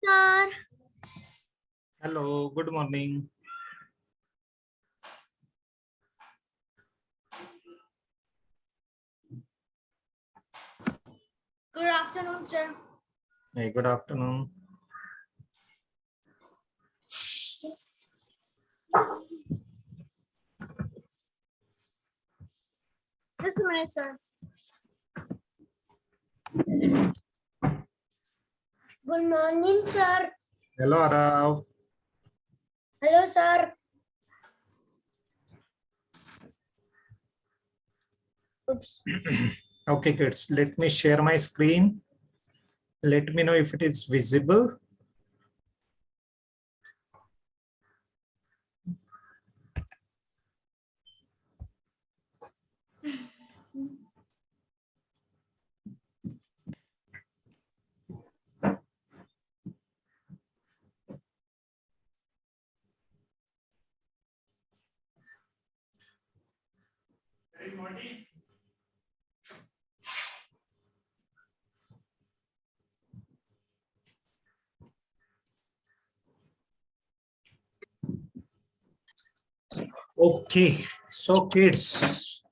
Sir. Hello, good morning. Good afternoon, sir. Hey, good afternoon. Just a minute, sir. Good morning, sir. Hello, Arav. Hello, sir. Oops. Okay, kids, let me share my screen. Let me know if it is visible. Okay, so kids,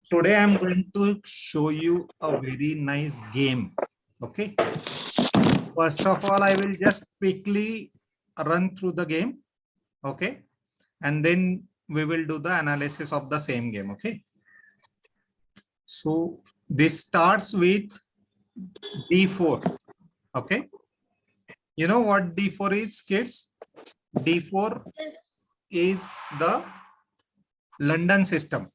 today I'm going to show you a very nice game. Okay, first of all, I will just quickly run through the game. Okay, and then we will do the analysis of the same game. Okay, so this starts with D4. Okay, you know what D4 is, kids? D4 Yes. is the London system.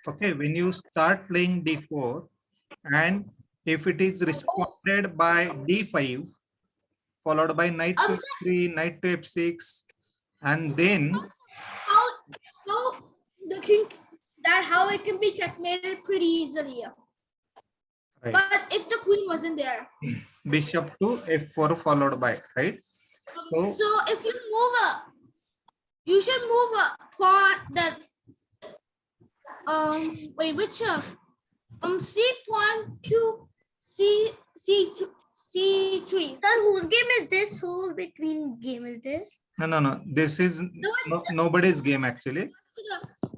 Okay, when you start playing D4 and if it is responded by D5 followed by knight to F3, knight to F6, and then How the king how it can be checkmated pretty easily. right, But if the queen wasn't there. bishop to F4 followed by, right? So if you move you should move a pawn that wait, which C pawn to C3. Sir, whose game is this? Who between game is this? no, this is nobody's game actually.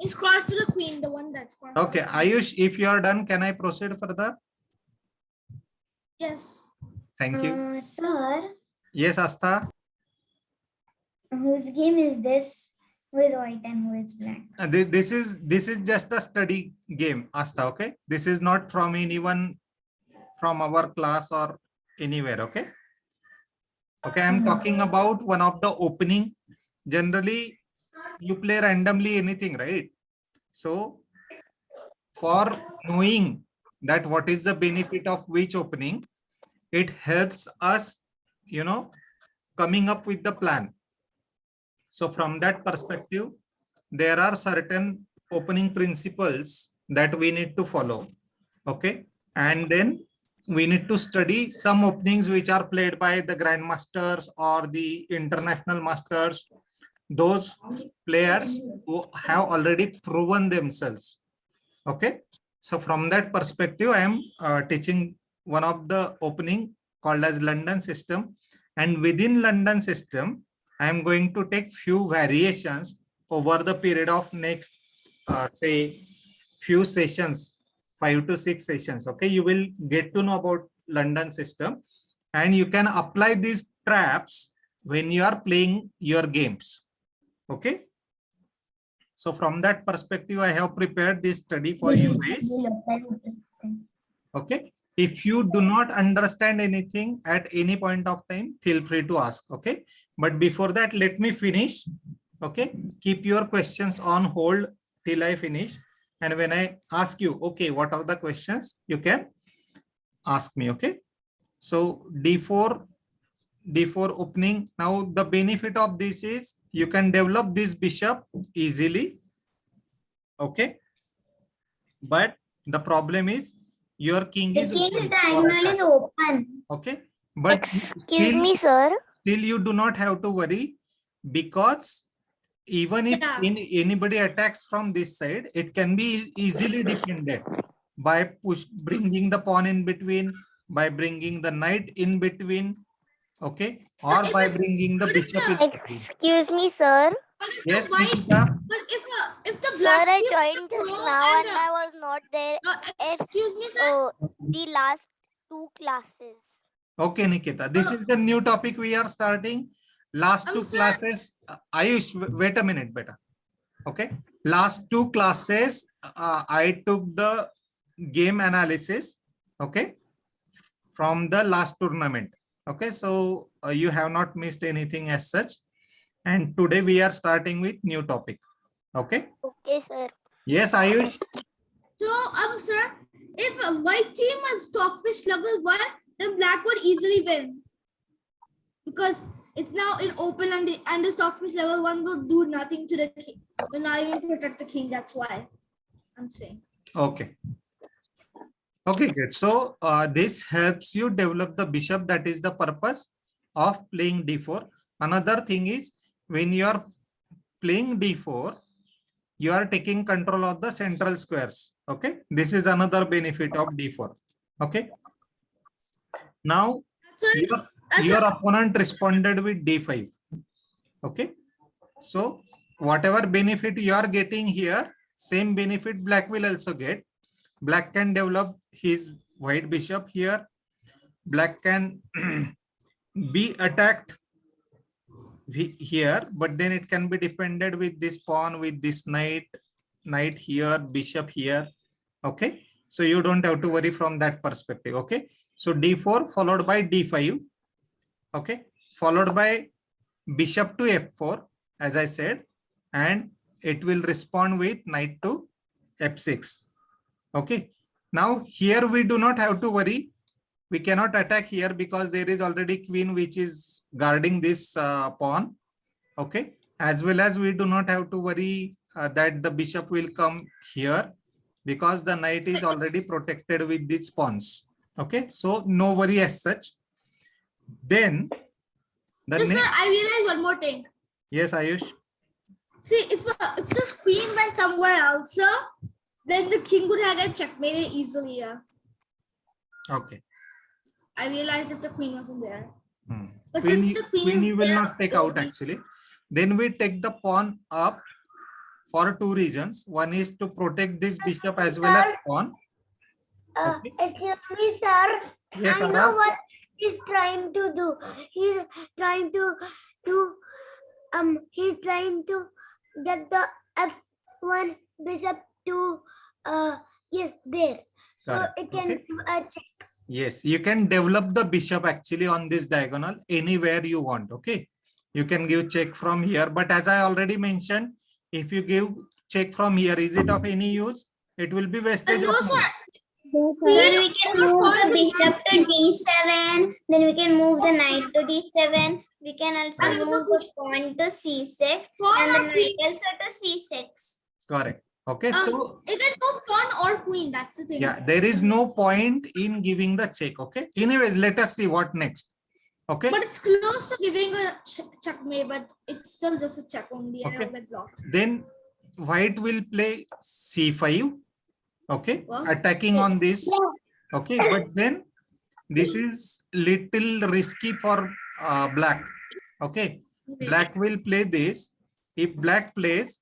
It's cross to the queen, the one that's crossed. Okay, Ayush, if you are done, can I proceed further? Yes. Thank you. Sir, Yes, Astha. whose game is this? Who is white and who is black? This is just a study game, Astha. Okay, this is not from anyone from our class or anywhere. Okay. Okay, I'm talking about one of the opening. Generally, you play randomly anything, right? So, for knowing that what is the benefit of which opening, it helps us, coming up with the plan. So from that perspective, there are certain opening principles that we need to follow. Okay. And then we need to study some openings which are played by the grandmasters or the international masters, those players who have already proven themselves. Okay. So from that perspective, I am teaching one of the opening called as London system. And within London system, I am going to take few variations over the period of next, say, few sessions, 5 to 6 sessions. Okay, you will get to know about London system and you can apply these traps when you are playing your games. Okay. So from that perspective, I have prepared this study for you guys. Okay. If you do not understand anything at any point of time, feel free to ask. Okay. But before that, let me finish. Okay. Keep your questions on hold till I finish. And when I ask you, okay, what are the questions? You can ask me. Okay. So D4 opening. Now the benefit of this is you can develop this bishop easily. Okay. But the problem is your king is open. Diagonal is open. Okay. But Excuse me, sir. Still you do not have to worry because even if anybody attacks from this side, it can be easily defended by bringing the pawn in between, by bringing the knight in between, okay, or if by it- bringing the but if bishop the- in between. Excuse me, sir. But if Yes, the white, Nikita. but if the Sir, black I team joined is just pro now and and I was not there at excuse me, sir. the last 2 classes. Okay, Nikita. This is the new topic we are starting. Last two Sir, classes. Ayush, wait a minute, beta. Okay. Last two classes, I took the game analysis. Okay. From the last tournament. Okay. So you have not missed anything as such. And today we are starting with new topic. Okay. Okay, sir. Yes, Ayush. so sir, if a white team is stockfish level 1, then black would easily win. Because it's now in open and the stockfish level 1 will do nothing to the king. Will not even protect the king. That's why I'm saying. Okay. Okay, good. So this helps you develop the bishop. That is the purpose of playing d4. Another thing is when you are playing d4, you are taking control of the central squares. Okay, this is another benefit of d4. Okay. Now your opponent responded with d5. Okay. So whatever benefit you are getting here, same benefit black will also get. Black can develop his white bishop here. Black can be attacked here, but then it can be defended with this pawn, with this knight here, bishop here. Okay, so you don't have to worry from that perspective. Okay, so d4 followed by d5. Okay, followed by bishop to f4, as I said, and it will respond with knight to f6. Okay, now here we do not have to worry. We cannot attack here because there is already queen which is guarding this pawn. Okay, as well as we do not have to worry that the bishop will come here because the knight is already protected with these pawns. Okay, so no worry as such. Then the Yes, sir, next, I realized one more thing. yes, Ayush. See, if the queen went somewhere else, sir, then the king would have get checkmated easily. Yeah. Okay. I realized if the queen wasn't there. Hmm. But Queen, since the queen you is will there, not take it will out be- actually. Then we take the pawn up for two reasons. One is to protect this bishop as well as pawn. Okay. Excuse me, sir. Yes, I Ara. know what he's trying to do. He's trying to get the f1 bishop to yes there. So Correct. it can Okay. check. Yes, you can develop the bishop actually on this diagonal anywhere you want. Okay, you can give check from here, but as I already mentioned, if you give check from here, is it of any use? It will be wastage No, of sir. money. Sir, we can move the bishop to d7, then we can move the knight to d7. We can also Right. move the pawn to c6 Pawn and the or knight queen? also to c6. Correct. Okay, so It can go pawn or queen. That's the thing. yeah, there is no point in giving the check. Okay. Anyways, let us see what next. Okay. But it's close to giving a checkmate, but it's still just a check only, and Okay. it'll get blocked. Then white will play c5. Okay, What? attacking on this. Okay, but then this is little risky for black. Okay, black will play this. If black plays,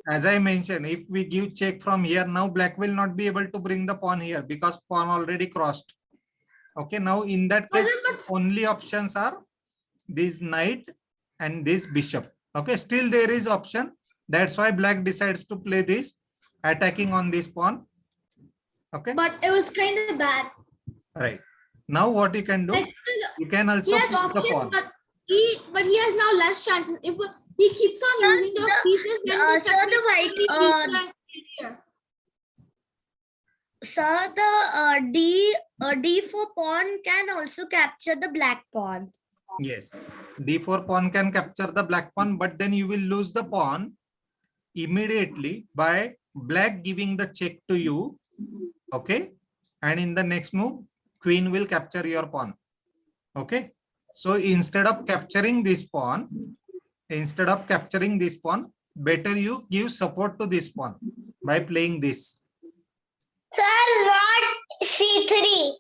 as I mentioned, if we give check from here, now black will not be able to bring the pawn here because pawn already crossed. Okay, now in that case, only options are this knight and this bishop. Okay, still there is option. That's why black decides to play this, attacking on this pawn. Okay, But it was kind of bad. right. Now what you can do, Like, you can he also has put the options, pawn. but he has now less chances. If he keeps on using those pieces, then the so the white, d4 pawn can also capture the black pawn. Yes, d4 pawn can capture the black pawn, but then you will lose the pawn immediately by black giving the check to you. Okay, and in the next move, queen will capture your pawn. Okay, so instead of capturing this pawn, better you give support to this pawn by playing this. Sir, not c3.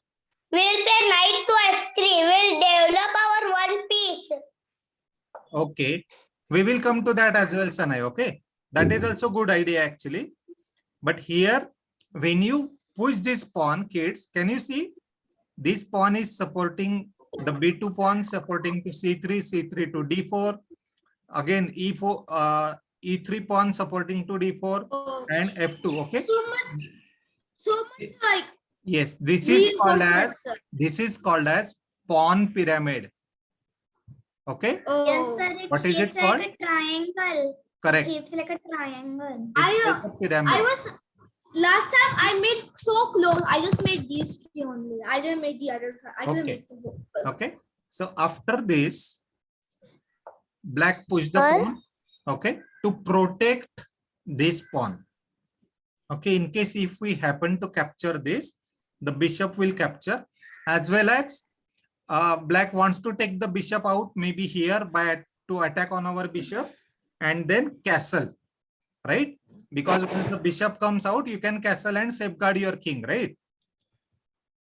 We'll play knight to f3. We'll develop our one piece. Okay, we will come to that as well, Sanay. Okay, that is also good idea actually. But here, when you push this pawn, kids, can you see this pawn is supporting the b2 pawn, supporting to c3, c3 to d4. Again, e4, e3 pawn supporting to d4 Oh, and f2. Okay. so much like Yes, this is called as pawn pyramid. Okay. Yes, oh. sir. It What is it shapes like called? a triangle. Correct. Shapes like a triangle. It's like a pyramid. I was last time I made so close. I just made these three only. I didn't make the other. I didn't Okay. make the whole. Okay. So after this, black push the Sir? pawn. Okay. To protect this pawn. Okay. In case if we happen to capture this, the bishop will capture, as well as black wants to take the bishop out, maybe here by to attack on our bishop, and then castle, right? Because when the bishop comes out, you can castle and safeguard your king, right?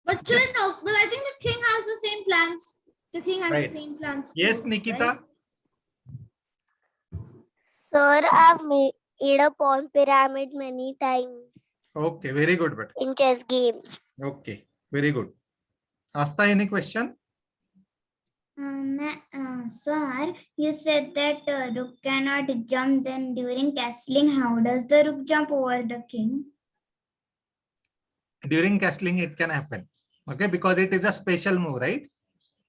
But Yes. no, but I think the king has the same plans. The king has Right. the same plans. Yes, too, Nikita. right? Sir, I've made a pawn pyramid many times Okay, very good, but in chess games. okay, very good. Asta, any question? Sir, you said that rook cannot jump. Then during castling, how does the rook jump over the king? During castling, it can happen. Okay, because it is a special move, right?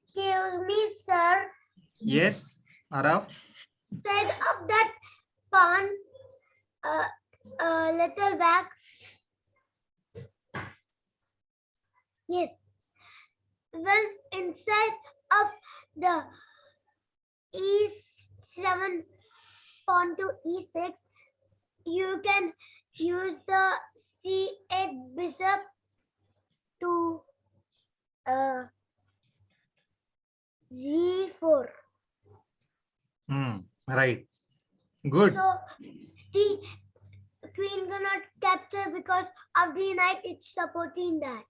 Excuse me, sir. Yes, Araf. Set up that pawn a little back. Yes. When inside of the E7 pawn to E6, you can use the C8 bishop to G4. Right. Good. So the queen cannot capture because of the knight. It's supporting that.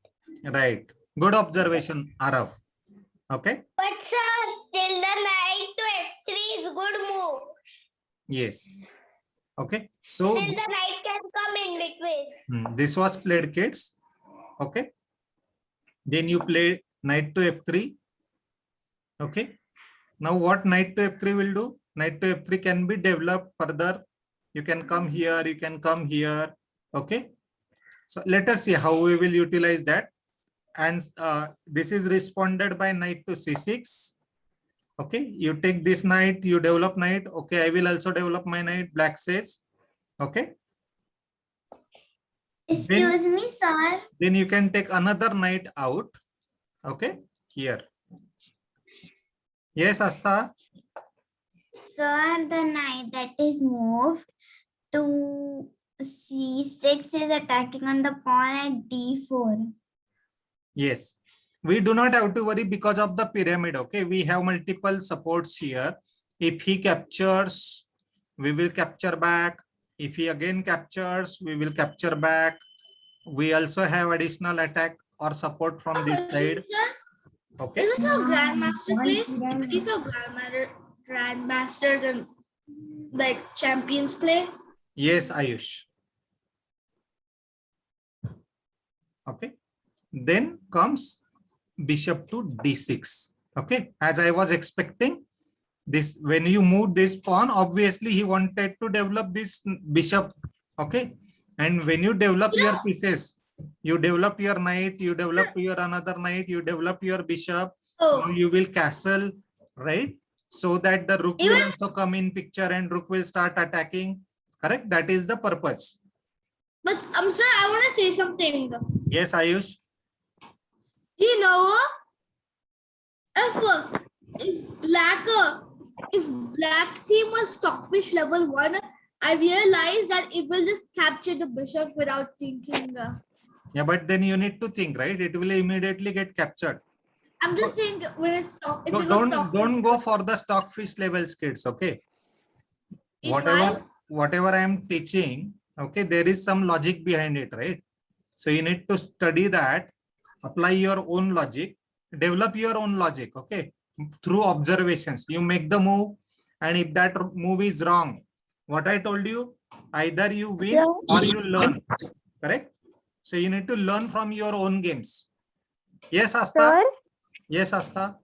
Right. Good observation, Araf. Okay. But sir, still the knight to f3 is good move. Yes. Okay. So Still the knight can come in between. this was played, kids. Okay. Then you play knight to f3. Okay. Now what knight to f3 will do? Knight to f3 can be developed further. You can come here, you can come here. Okay. So let us see how we will utilize that. And this is responded by knight to c6. Okay. You take this knight, you develop knight. Okay. I will also develop my knight, black says. Okay. Excuse me, sir. Then you can take another knight out. Okay. Here. Yes, Asta. Sir, the knight that is moved to C6 is attacking on the pawn at D4. Yes. We do not have to worry because of the pyramid. Okay. We have multiple supports here. If he captures, we will capture back. If he again captures, we will capture back. We also have additional attack or support from this side. Okay. Is this a grandmaster One place? pyramid. These are grandmasters and like champions play. Yes, Ayush. Okay. Then comes bishop to d6. Okay. As I was expecting, this when you move this pawn, obviously he wanted to develop this bishop. Okay. And when you develop your pieces, you develop your knight, you develop your another knight, you develop your bishop, Oh, you will castle, right? So that the rook will also come in picture and rook will start attacking. Correct? That is the purpose. but sir, I want to say something. Yes, Ayush. You know, if black team was stockfish level 1, I realized that it will just capture the bishop without thinking. Yeah, but then you need to think, right? It will immediately get captured. I'm just saying when it's stock. If it was Don't go for the stockfish levels, kids. Okay. Why? Whatever I am teaching, okay, there is some logic behind it, right? So you need to study that. apply your own logic, develop your own logic, okay? Through observations, you make the move, and if that move is wrong, what I told you, either you win or you learn, correct? So you need to learn from your own games. Yes, Asta? Sir? Yes, Asta?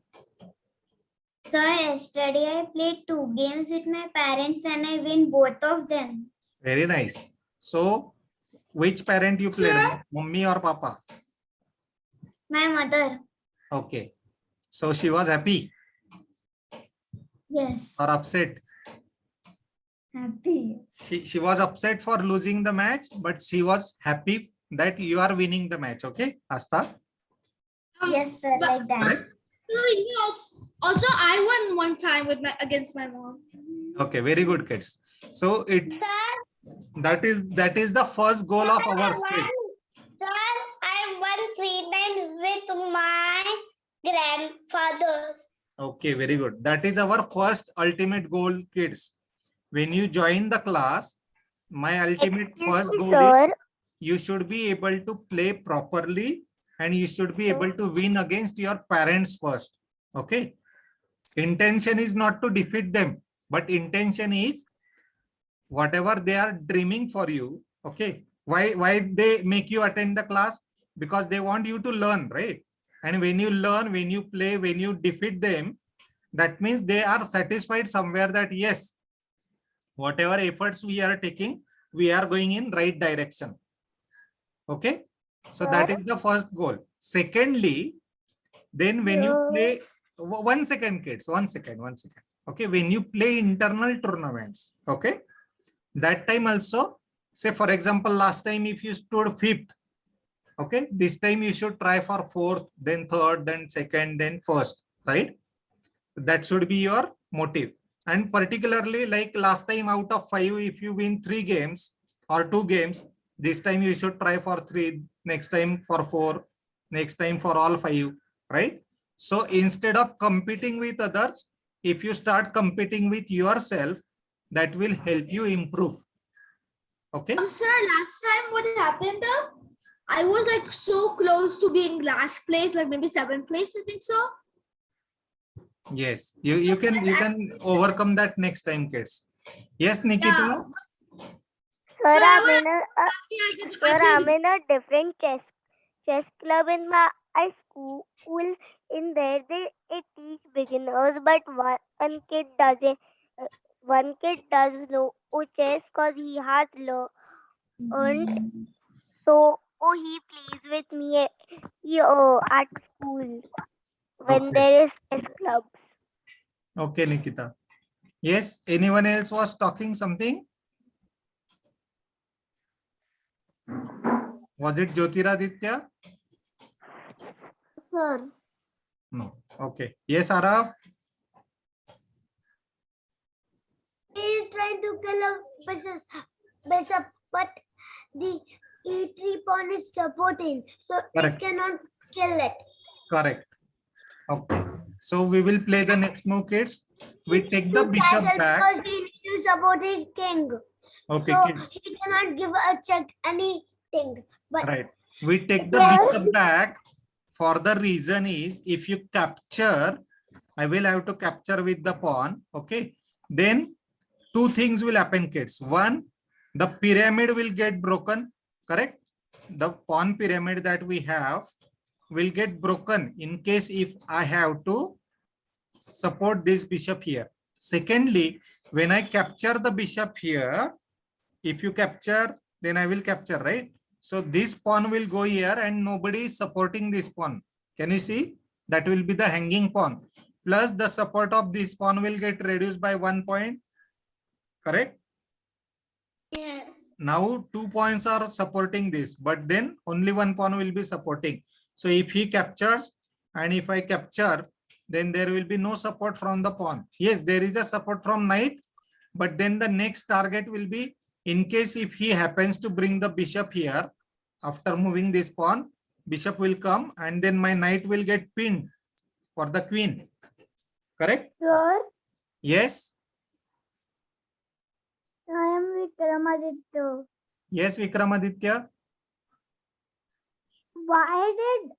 Sir, yesterday I played 2 games with my parents and I win both of them. Very nice. So which parent you played, Sir? mummy or papa? My mother. Okay. So she was happy Yes. or upset? Happy. She was upset for losing the match, but she was happy that you are winning the match. Okay, Asta? Yes, sir, But like that. Correct? also I won one time with my against my mom. Okay, very good, kids. So Sir, that is the first goal of ours, kids. Sir, I won 3 times with my grandfathers. Okay, very good. That is our first ultimate goal, kids. When you join the class, my ultimate first goal is you should be able to play properly and you should be able to win against your parents first. Okay. Intention is not to defeat them, but intention is whatever they are dreaming for you. Okay. Why they make you attend the class? Because they want you to learn, right? And when you learn, when you play, when you defeat them, that means they are satisfied somewhere that yes, whatever efforts we are taking, we are going in right direction. Okay. So that is the first goal. Secondly, then when you play, 1 second, kids, 1 second. Okay. When you play internal tournaments, okay, that time also, say for example, last time if you stood 5th, okay, this time you should try for 4th, then 3rd, then 2nd, then 1st, right? That should be your motive. And particularly like last time out of 5, if you win 3 games or 2 games, this time you should try for 3, next time for 4, next time for all 5, right? So instead of competing with others, if you start competing with yourself, that will help you improve. Okay. Sir, last time what happened? I was like so close to being last place, like maybe 7th place, I think so. Yes, you can overcome that next time, kids. Yes, Nikita. Yeah. Sir, Sir, I'm in a different chess club in my school. In there, they teach beginners, but one kid doesn't. One kid does know chess because he has learned. So, he plays with me at school when Okay. there is chess clubs. Okay, Nikita. Yes, anyone else was talking something? Was it Jyotiraditya? Sir. No. Okay. Yes, Arav? He is trying to kill a bishop, but the E3 pawn is supporting, so Correct. it cannot kill it. Correct. Okay. So we will play the next move, kids. We take the bishop back. Because he needs to support his king. Okay, So kids. he cannot give a check anything. But Right. We take the bishop back for the reason is if you capture, I will have to capture with the pawn. Okay. Then 2 things will happen, kids. One, the pyramid will get broken. Correct. The pawn pyramid that we have will get broken in case if I have to support this bishop here. Secondly, when I capture the bishop here, if you capture, then I will capture, right? So this pawn will go here and nobody is supporting this pawn. Can you see? That will be the hanging pawn. Plus the support of this pawn will get reduced by 1 point. Correct? yes. Now 2 points are supporting this, but then only 1 pawn will be supporting. So if he captures and if I capture, then there will be no support from the pawn. Yes, there is a support from knight, but then the next target will be in case if he happens to bring the bishop here, after moving this pawn, bishop will come and then my knight will get pinned for the queen. Correct? Sir, Yes. I am Vikramaditya. Yes, Vikramaditya. Why did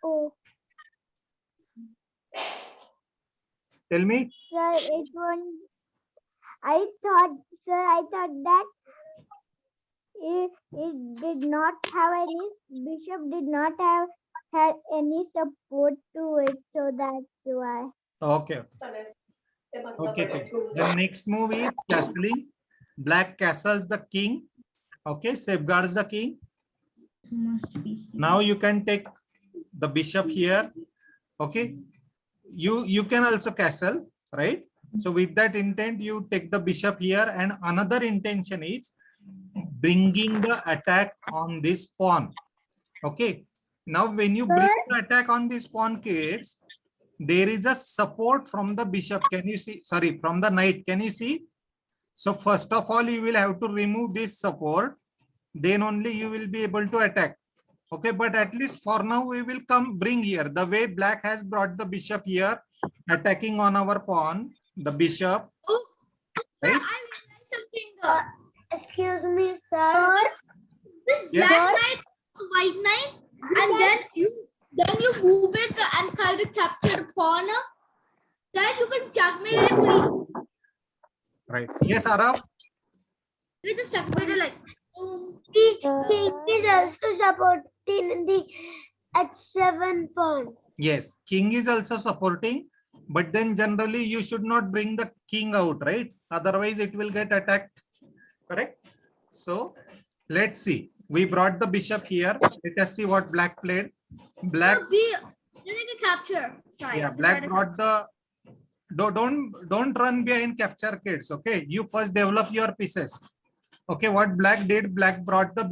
Oh, Tell me. sir, it won't. I thought, sir, I thought that it did not have any, bishop did not have had any support to it, so that's why. Okay. Okay, kids. The next move is castling. Black castles the king. Okay, safeguards the king. Must be seen. Now you can take the bishop here. Okay, you can also castle, right? So with that intent, you take the bishop here, and another intention is bringing the attack on this pawn. Okay, now when you bring the attack on this pawn, kids, there is a support from the bishop. Can you see? Sorry, from the knight. Can you see? So first of all, you will have to remove this support. Then only you will be able to attack. Okay, but at least for now we will bring here the way black has brought the bishop here, attacking on our pawn, the bishop. Oh, sir, Right? I realized something. Excuse me, sir. This Yes. black knight, white knight, and then you move it and kind of capture the pawn. Then you can checkmate it. Right. Yes, Araf. You just checkmate it like. The king is also supporting the H7 pawn. Yes, king is also supporting, but then generally you should not bring the king out, right? Otherwise it will get attacked. Correct? So let's see. We brought the bishop here. Let us see what black played. Black. Then you can capture. Try. Yeah, black brought the. Don't run behind capture, kids. Okay, you first develop your pieces. Okay, what black did, black brought the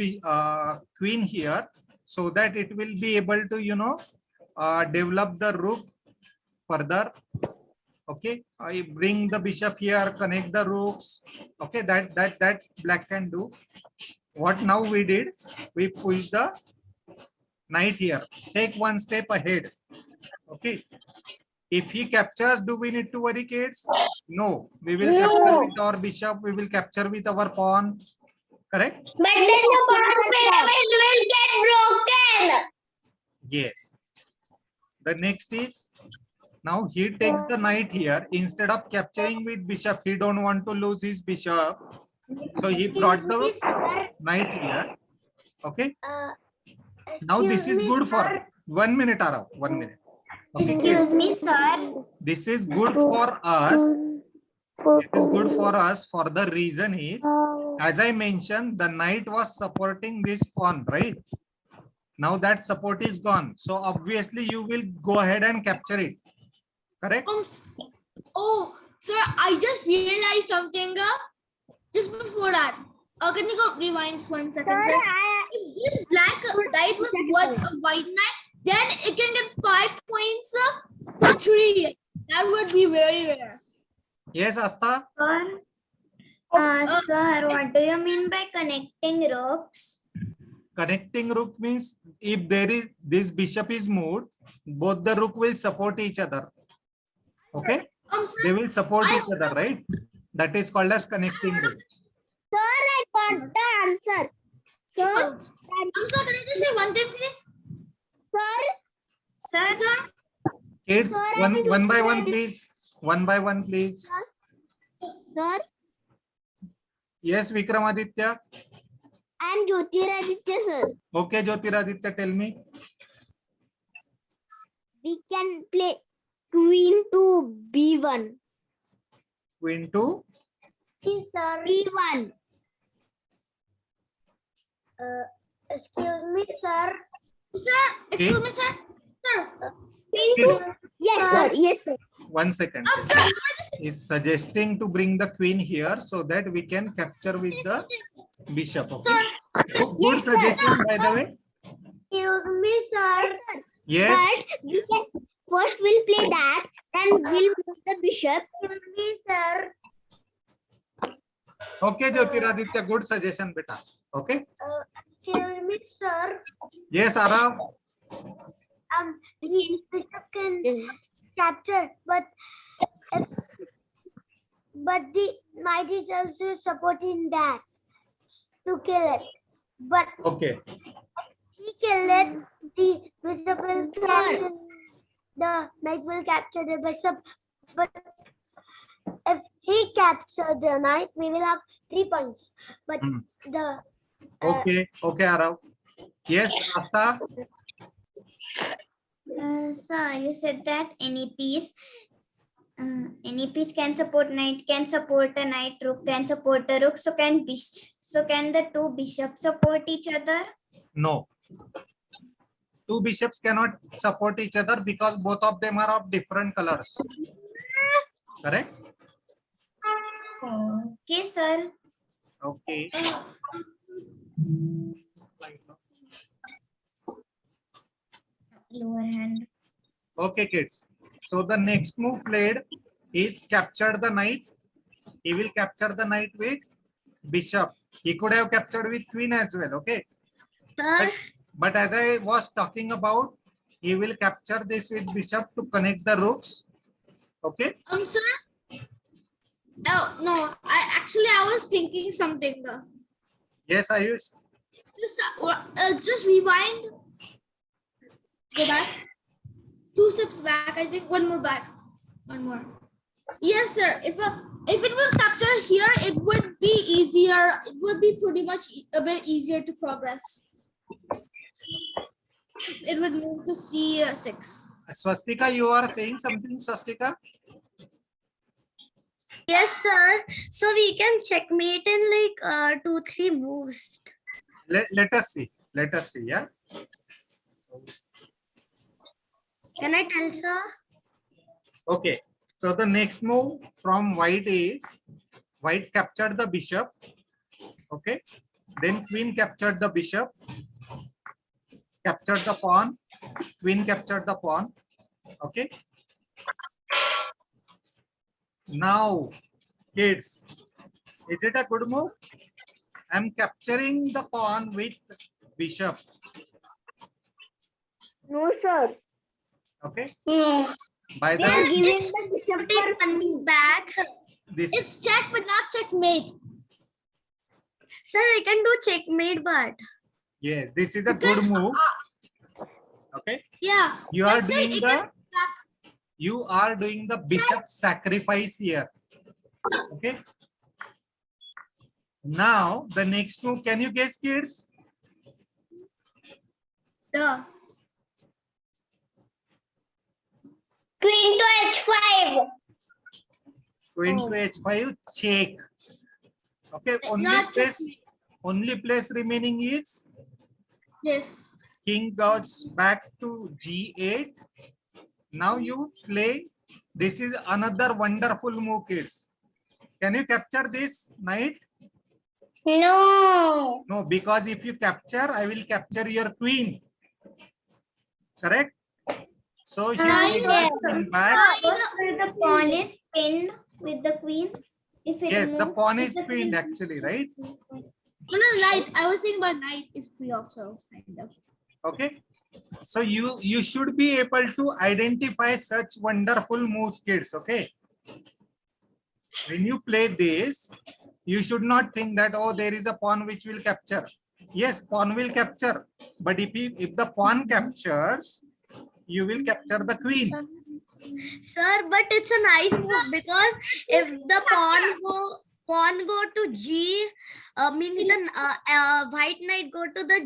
queen here so that it will be able to, develop the rook further. Okay, I bring the bishop here, connect the rooks. Okay, that black can do. What now we did, we push the knight here, take one step ahead. Okay, if he captures, do we need to worry, kids? No, we will capture with our bishop, we will capture with our pawn. Correct? But then the pawn pyramid will get broken. Yes. The next is, now he takes the knight here. Instead of capturing with bishop, he don't want to lose his bishop. So he brought the knight here. Okay. Now this is good for 1 minute, Arav. 1 minute. Okay, Excuse me, sir. this is good for us. It is good for us for the reason is, as I mentioned, the knight was supporting this pawn, right? Now that support is gone. So obviously you will go ahead and capture it. Correct? Oh, sir, I just realized something. Just before that, can you go rewind 1 second, sir? If this black knight was a white knight, then it can get 5 points for 3. That would be very rare. Yes, Asta. Sir, what do you mean by connecting rooks? Connecting rook means if there is this bishop is moved, both the rook will support each other. Okay? Sir, They will support each other, right? That is called as connecting rook. Sir, I got the answer. Sir, I'm sorry, can I just say one thing, please? Sir, Kids, one by one, please. One by one, please. Sir, Yes, Vikramaditya. and Jyotiraditya, sir. Okay, Jyotiraditya, tell me. We can play Queen to B1. Queen to Sir. B1. Excuse me, sir. Sir, excuse me, sir. Sir, Queen to... Yes, sir. Yes, sir. 1 second. sir, can I just say Is suggesting to bring the queen here so that we can capture with the something? bishop. Okay. Good suggestion, by the way. Excuse me, sir. Yes. But we can first we'll play that, then we'll move the bishop. Excuse me, sir. Okay, Jyotiraditya, good suggestion, beta. Okay. Excuse me, sir. Yes, Ara. The bishop can capture, but the knight is also supporting that to kill it. But Okay. he kill it, the bishop will capture the knight will capture the bishop. But if he captured the knight, we will have 3 points. But Hmm. the Okay, Arav. Yes, Asta. Sir, you said that any piece can support knight, can support a knight, rook can support a rook. So can the two bishops support each other? No. Two bishops cannot support each other because both of them are of different colors. Correct? Okay, sir. Okay. Lower hand. Okay, kids. So the next move played is capture the knight. He will capture the knight with bishop. He could have captured with queen as well. Okay. But as I was talking about, he will capture this with bishop to connect the rooks. Okay. Sir. Oh no, I was thinking something. Yes, Ayush. Just rewind. Go back. 2 steps back. I think one more back. One more. Yes, sir. If it were captured here, it would be easier. It would be pretty much a bit easier to progress. It would move to C6. Swastika, you are saying something, Swastika? yes, sir. So we can checkmate in like 2-3 moves. Let us see. Let us see. Yeah. Can I tell, sir? Okay. So the next move from white is white captured the bishop. Okay. Then queen captured the bishop. Captured the pawn. Queen captured the pawn. Okay. Now, kids, is it a good move? I'm capturing the pawn with bishop. No, sir. Okay. No. By They the are way, giving the bishop for one back. this It's check, but not checkmate. Sir, I can do checkmate, but yes, this is a good move. Okay. Yeah. You are But sir, doing it the can- you are doing the bishop sacrifice here. Okay. Now the next move, can you guess, kids? the queen to h5. Queen to h5 check. Okay. Only place remaining is this. king goes back to g8. Now you play. This is another wonderful move, kids. Can you capture this knight? No. No, because if you capture, I will capture your queen. Correct? So he takes the queen back. The pawn is pinned with the queen. If it Yes, the moves, pawn is the pinned queen- actually, right? No, knight. I was saying about knight is free also, kind of. Okay. So you should be able to identify such wonderful moves, kids. Okay. When you play this, you should not think that, oh, there is a pawn which will capture. Yes, pawn will capture, but if the pawn captures, you will capture the queen. Sir, but it's a nice move because if the pawn go to G, means the white knight go to the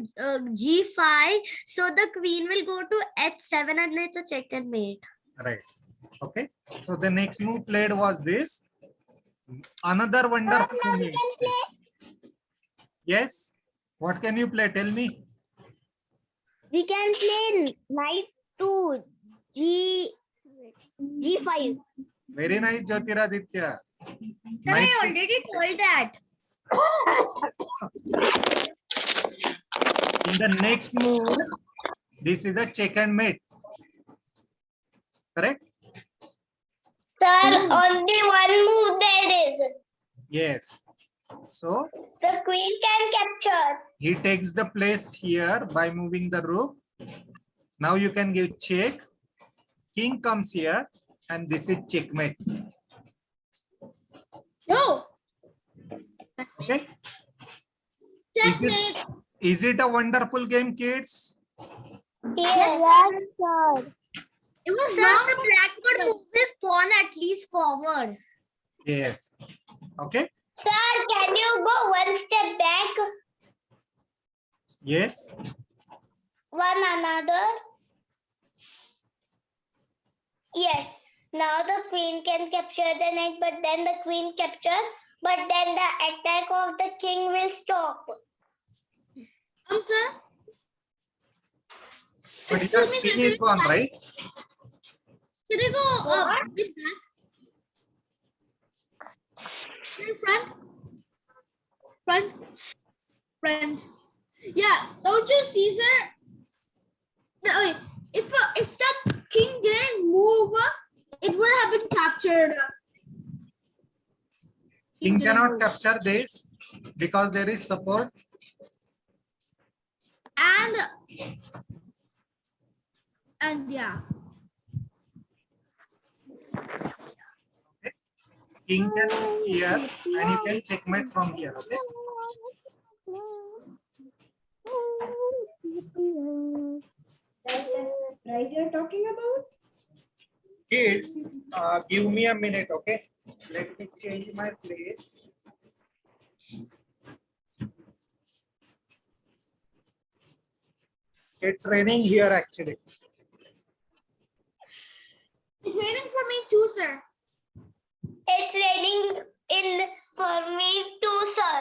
G5, so the queen will go to H7 and it's a checkmate. Right. Okay. So the next move played was this. Another wonderful move. Yes. What can you play? Tell me. We can play knight to G5. Very nice, Jyotiraditya. Sir, I already told that. In the next move, this is a check and mate. Correct? Sir, only one move there is. Yes. So The queen can capture. he takes the place here by moving the rook. Now you can give check. King comes here and this is checkmate. No. Okay. Checkmate. Is it a wonderful game, kids? Yes, sir. It was Sir, long. the black could move his pawn at least forward. Yes. Okay. Sir, can you go one step back? Yes. One another? Yes. Now the queen can capture the knight, but then the queen captures, but then the attack of the king will stop. Sir. But Excuse your me, sir. queen is gone, right? Can I go with that? Front. Yeah, don't you see, sir? No, wait. If that king didn't move, it would have been captured. King didn't cannot move. capture this because there is support. And yeah. King can move here and you can checkmate from here. Okay. That's the prize you're talking about? Kids, give me a minute, okay? Let me change my place. It's raining here actually. It's raining for me too, sir. It's raining for me too, sir.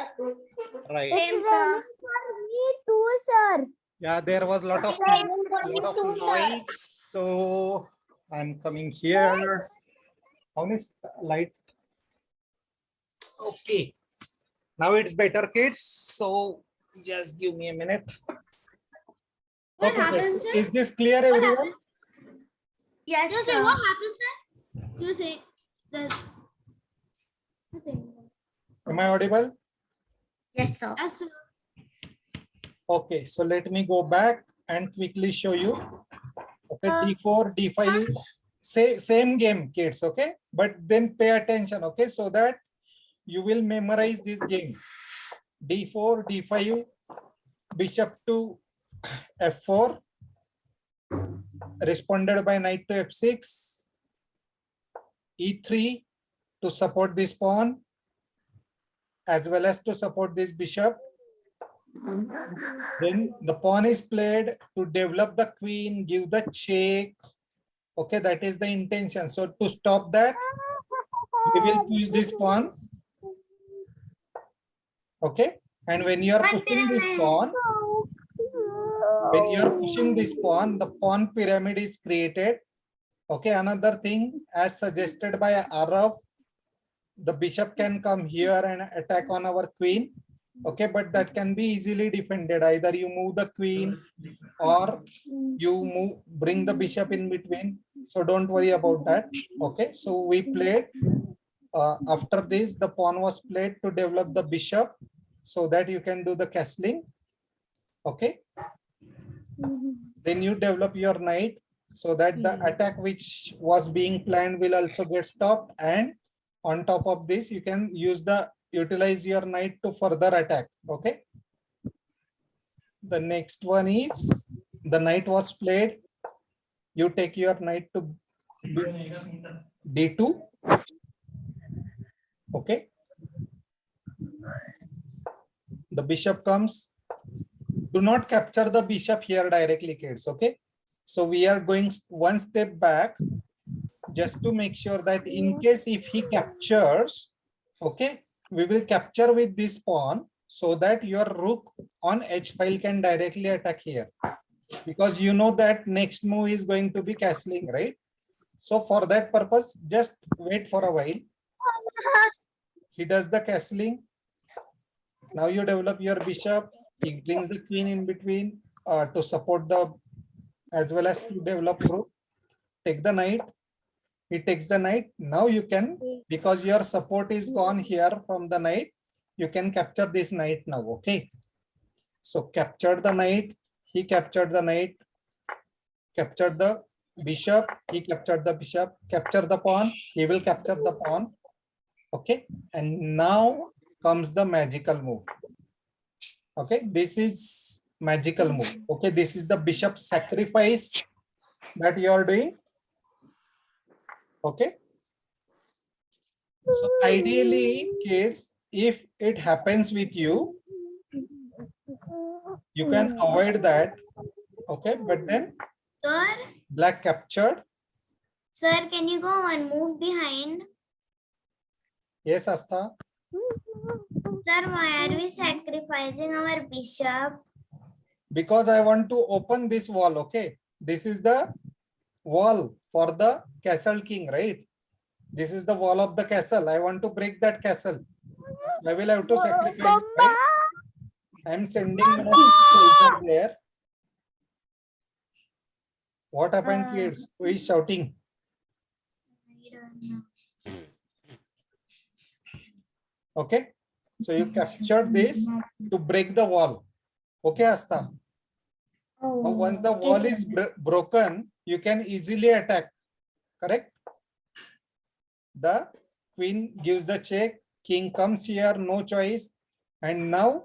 Right. Same, sir. For me too, sir. Yeah, there was a lot of It's raining for me too, sir. noise. So I'm coming here. How is light? Okay. Now it's better, kids. So just give me a minute. What Okay, happened, sir? is this clear, What everyone? happened? Yes, You say sir. what happened, sir? You say that. Am I audible? Yes, sir. As to Okay, so let me go back and quickly show you. Okay, D4, D5, same game, kids, okay? But then pay attention, okay? So that you will memorize this game. D4, D5, bishop to F4, responded by knight to F6, E3 to support this pawn, as well as to support this bishop. Then the pawn is played to develop the queen, give the check. Okay, that is the intention. So to stop that, we will push this pawn. Okay, and when you are pushing this pawn, the pawn pyramid is created. Okay, another thing, as suggested by Araf, the bishop can come here and attack on our queen. Okay, but that can be easily defended. Either you move the queen or you bring the bishop in between. So don't worry about that. Okay, so we played. After this, the pawn was played to develop the bishop so that you can do the castling. Okay. Then you develop your knight so that the attack which was being planned will also get stopped. And on top of this, you can utilize your knight to further attack. Okay. The next one is the knight was played. You take your knight to D2. Okay. The bishop comes. Do not capture the bishop here directly, kids. Okay. So we are going one step back just to make sure that in case if he captures, okay, we will capture with this pawn so that your rook on H file can directly attack here. Because you know that next move is going to be castling, right? So for that purpose, just wait for a while. He does the castling. Now you develop your bishop. He brings the queen in between to support the, as well as to develop rook. Take the knight. He takes the knight. Now you can, because your support is gone here from the knight, you can capture this knight now. Okay. So capture the knight. He captured the knight. Captured the bishop. He captured the bishop. Capture the pawn. He will capture the pawn. Okay. And now comes the magical move. Okay, this is magical move. Okay, this is the bishop sacrifice that you are doing. Okay. So ideally, kids, if it happens with you, you can avoid that. Okay, but then Sir, black captured. sir, can you go one move behind? Yes, Asta. Sir, why are we sacrificing our bishop? Because I want to open this wall. Okay, this is the wall for the castle king, right? This is the wall of the castle. I want to break that castle. I will have to sacrifice, right? I am sending one of the soldiers there. What happened, kids? Who is shouting? Okay, so you captured this to break the wall. Okay, Asta. Now, once the wall is broken, you can easily attack. Correct? The queen gives the check, king comes here, no choice. And now,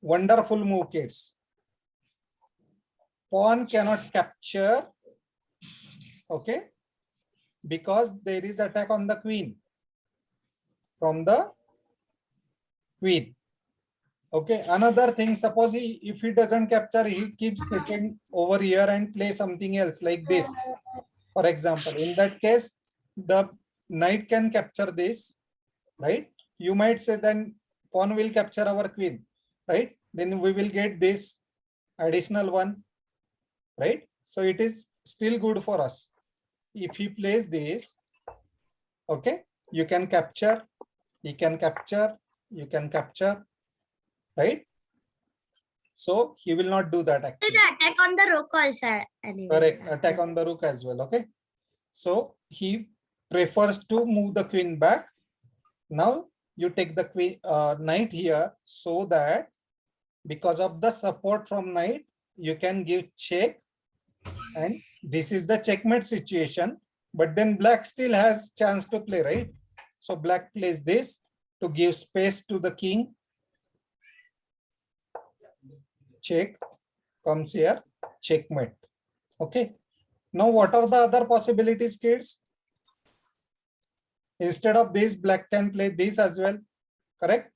wonderful move, kids. Pawn cannot capture, okay, because there is attack on the queen from the queen. Okay, another thing, suppose if he doesn't capture, he keeps sitting over here and play something else like this. For example, in that case, the knight can capture this, right? You might say then pawn will capture our queen, right? Then we will get this additional one, right? So it is still good for us. If he plays this, okay, you can capture, he can capture, you can capture, right? So he will not do that actually. The attack on the rook also. Anyway. Correct, attack on the rook as well, okay? So he prefers to move the queen back. Now you take the queen knight here so that because of the support from knight, you can give check, and this is the checkmate situation. But then black still has chance to play, right? So black plays this to give space to the king. Check comes here, checkmate. Okay. Now what are the other possibilities, kids? Instead of this, black can play this as well, correct?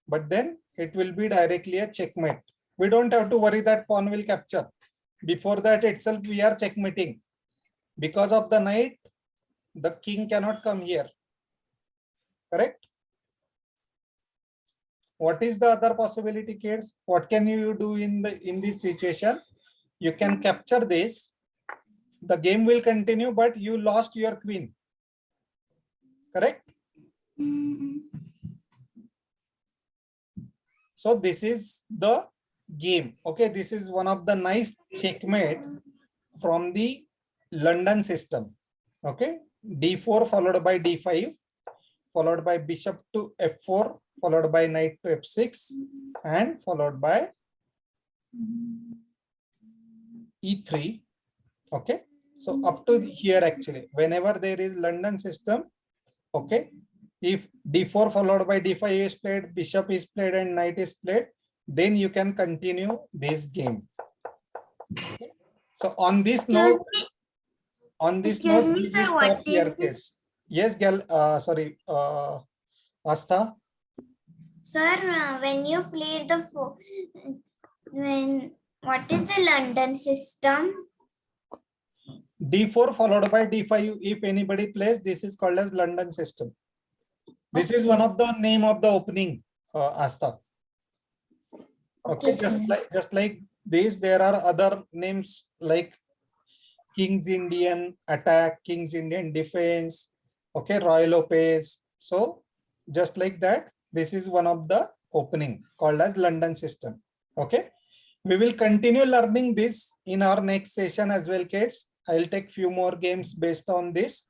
But then it will be directly a checkmate. We don't have to worry that pawn will capture. Before that itself, we are checkmating. Because of the knight, the king cannot come here, correct? What is the other possibility, kids? What can you do in this situation? You can capture this. The game will continue, but you lost your queen. Correct? So this is the game. Okay, this is one of the nice checkmate from the London system. Okay, d4 followed by d5, followed by bishop to f4, followed by knight to f6, and followed by e3. Okay, so up to here actually, whenever there is London system, okay, if d4 followed by d5 is played, bishop is played, and knight is played, then you can continue this game. Okay. So on this note, Excuse me, we will sir, stop what here, is this? kids. Yes, Gal. Sorry, Asta. Sir, when you play the what is the London system? d4 followed by d5. If anybody plays, this is called as London system. This is one of the name of the opening, Asta. Okay, just like this, there are other names like King's Indian attack, King's Indian defense, okay, Royal Lopez. So just like that, this is one of the opening called as London system. Okay, we will continue learning this in our next session as well, kids. I'll take few more games based on this.